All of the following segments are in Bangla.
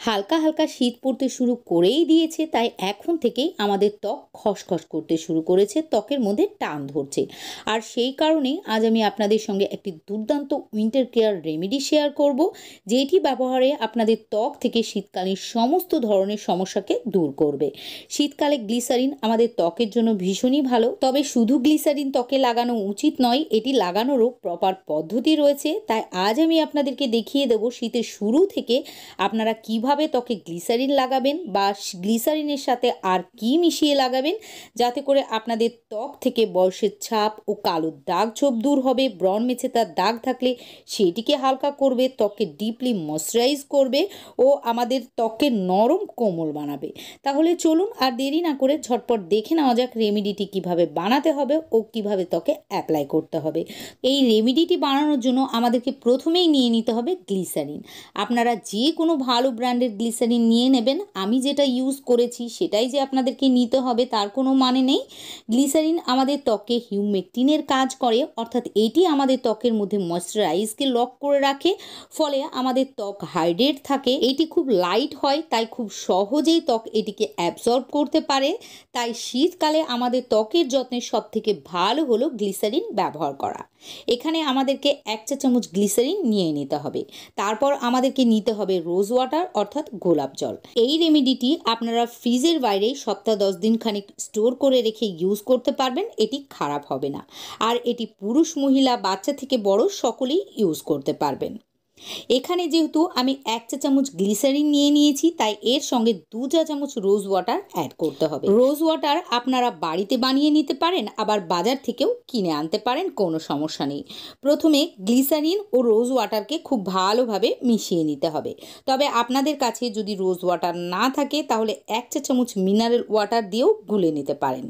হালকা হালকা শীত পড়তে শুরু করেই দিয়েছে, তাই এখন থেকেই আমাদের ত্বক খসখস করতে শুরু করেছে, ত্বকের মধ্যে টান ধরছে। আর সেই কারণেই আজ আমি আপনাদের সঙ্গে একটি দুর্দান্ত উইন্টার কেয়ার রেমেডি শেয়ার করব, যেটি ব্যবহারে আপনাদের ত্বক থেকে শীতকালীন সমস্ত ধরনের সমস্যাকে দূর করবে। শীতকালে গ্লিসারিন আমাদের ত্বকের জন্য ভীষণই ভালো, তবে শুধু গ্লিসারিন ত্বকে লাগানো উচিত নয়, এটি লাগানোরও প্রপার পদ্ধতি রয়েছে। তাই আজ আমি আপনাদেরকে দেখিয়ে দেবো শীতের শুরু থেকে আপনারা কিভাবে ত্বকে গ্লিসারিন লাগাবেন বা গ্লিসারিনের সাথে আর কি মিশিয়ে লাগাবেন, যাতে করে আপনাদের ত্বক থেকে বয়সের ছাপ ও কালো দাগ ছোপ দূর হবে। ব্রণ মেছে তার দাগ থাকলে সেটিকে হালকা করবে, ত্বককে ডিপলি ময়শ্চারাইজ করবে ও আমাদের ত্বককে নরম কোমল বানাবে। তাহলে চলুন আর দেরি না করে ঝটপট দেখে নেওয়া যাক রেমেডিটি কিভাবে বানাতে হবে ও কিভাবে ত্বকে অ্যাপ্লাই করতে হবে। এই রেমেডিটি বানানোর জন্য আমাদেরকে প্রথমেই নিয়ে নিতে হবে গ্লিসারিন। আপনারা যে কোনো ভালো ব্র্যান্ডের গ্লিসারিন নিয়ে নেবেন। আমি যেটা ইউজ করেছি সেটাই যে আপনাদেরকে নিতে হবে তার কোনো মানে নেই। গ্লিসারিন আমাদের ত্বকে হিউমেকটিনের কাজ করে, অর্থাৎ এটি আমাদের ত্বকের মধ্যে ময়শ্চারাইজকে লক করে রাখে, ফলে আমাদের ত্বক হাইড্রেট থাকে। এটি খুব লাইট হয়, তাই খুব সহজেই ত্বক এটিকে অ্যাবজর্ব করতে পারে। তাই শীতকালে আমাদের ত্বকের যত্নের সব থেকে ভালো হলো গ্লিসারিন ব্যবহার করা। এখানে আমাদেরকে 1 চা চামচ গ্লিসারিন নিয়ে নিতে হবে। তারপর আমাদেরকে নিতে হবে রোজ ওয়াটার অর্থাৎ গোলাপ জল। এই রেমেডিটি আপনারা ফ্রিজের বাইরে সপ্তাহ 10 দিন খানিক স্টোর করে রেখে ইউজ করতে পারবেন, এটি খারাপ হবে না। আর এটি পুরুষ মহিলা বাচ্চা থেকে বড় সকলেই ইউজ করতে পারবেন। এখানে যেহেতু আমি 1 চা চামচ গ্লিসারিন নিয়ে নিয়েছি, তাই এর সঙ্গে 2 চা চামচ রোজ ওয়াটার অ্যাড করতে হবে। রোজ ওয়াটার আপনারা বাড়িতে বানিয়ে নিতে পারেন, আবার বাজার থেকেও কিনে আনতে পারেন, কোনো সমস্যা নেই। প্রথমে গ্লিসারিন ও রোজ ওয়াটারকে খুব ভালোভাবে মিশিয়ে নিতে হবে। তবে আপনাদের কাছে যদি রোজ ওয়াটার না থাকে তাহলে 1 চা চামচ মিনারেল ওয়াটার দিয়েও গুলে নিতে পারেন।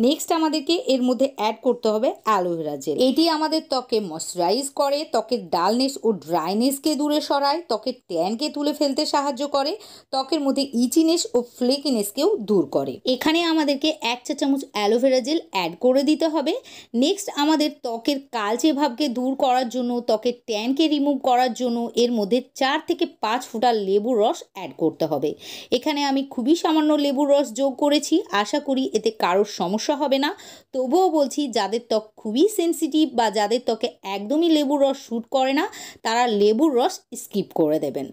নেক্সট আমাদেরকে এর মধ্যে অ্যাড করতে হবে অ্যালোভেরা জেল। এটি আমাদের ত্বকে ময়শ্চারাইজ করে, ত্বকের ডালনেস ও ড্রাইনেসকে দূরে সরায়, ত্বকের ট্যানকে তুলে ফেলতে সাহায্য করে, ত্বকের মধ্যে ইচিনেস ও ফ্লেকিনেসকেও দূর করে। এখানে আমাদেরকে 1 চা চামচ অ্যালোভেরা জেল অ্যাড করে দিতে হবে। নেক্সট আমাদের ত্বকের কালচে ভাবকে দূর করার জন্য, ত্বকের ট্যানকে রিমুভ করার জন্য এর মধ্যে 4 থেকে 5 ফোঁটা লেবুর রস অ্যাড করতে হবে। এখানে আমি খুবই সামান্য লেবুর রস যোগ করেছি, আশা করি এতে কারোর সমস্যা হবে না। তবুও বলছি, যাদের ত্বক খুবই সেন্সিটিভ বা যাদের ত্বকে একদমই লেবুর রস শ্যুট করে না, তারা লেবুর রস স্কিপ করে দেবেন।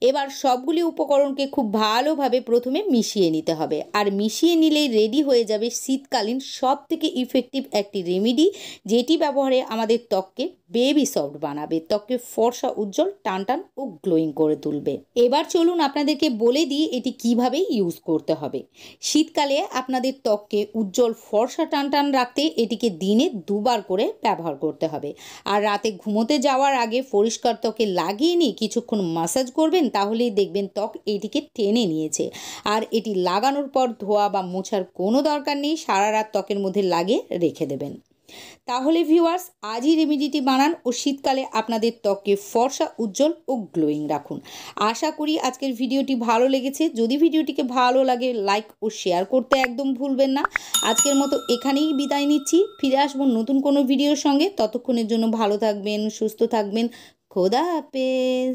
এবার সবগুলি উপকরণকে খুব ভালোভাবে প্রথমে মিশিয়ে নিতে হবে, আর মিশিয়ে নিলেই রেডি হয়ে যাবে শীতকালীন সব থেকে ইফেক্টিভ একটি রেমেডি, যেটি ব্যবহারে আমাদের ত্বককে বেবি সফট বানাবে, ত্বককে ফর্সা, উজ্জ্বল, টানটান ও গ্লোয়িং করে তুলবে। এবার চলুন আপনাদেরকে বলে দিই এটি কিভাবে ইউজ করতে হবে। শীতকালে আপনাদের ত্বককে উজ্জ্বল, ফর্সা, টানটান রাখতে এটিকে দিনে 2 বার করে ব্যবহার করতে হবে। আর রাতে ঘুমোতে যাওয়ার আগে পরিষ্কার ত্বকে লাগিয়ে নিয়ে কিছুক্ষণ মাসাজ করবেন, তাহলেই দেখবেন ত্বক এটিকে টেনে নিয়েছে। আর এটি লাগানোর পর ধোয়া বা মোছার কোনো দরকার নেই, সারা রাত ত্বকের মধ্যে লাগিয়ে রেখে দেবেন। তাহলে ভিউয়ার্স, আজই রেমেডিটি বানান ও শীতকালে আপনাদের ত্বককে ফর্সা, উজ্জ্বল ও গ্লোয়িং রাখুন। আশা করি আজকের ভিডিওটি ভালো লেগেছে। যদি ভিডিওটিকে ভালো লাগে লাইক ও শেয়ার করতে একদম ভুলবেন না। আজকের মতো এখানেই বিদায় নিচ্ছি, ফিরে আসবো নতুন কোনো ভিডিওর সঙ্গে। ততক্ষণের জন্য ভালো থাকবেন, সুস্থ থাকবেন। খোদা হাফেজ।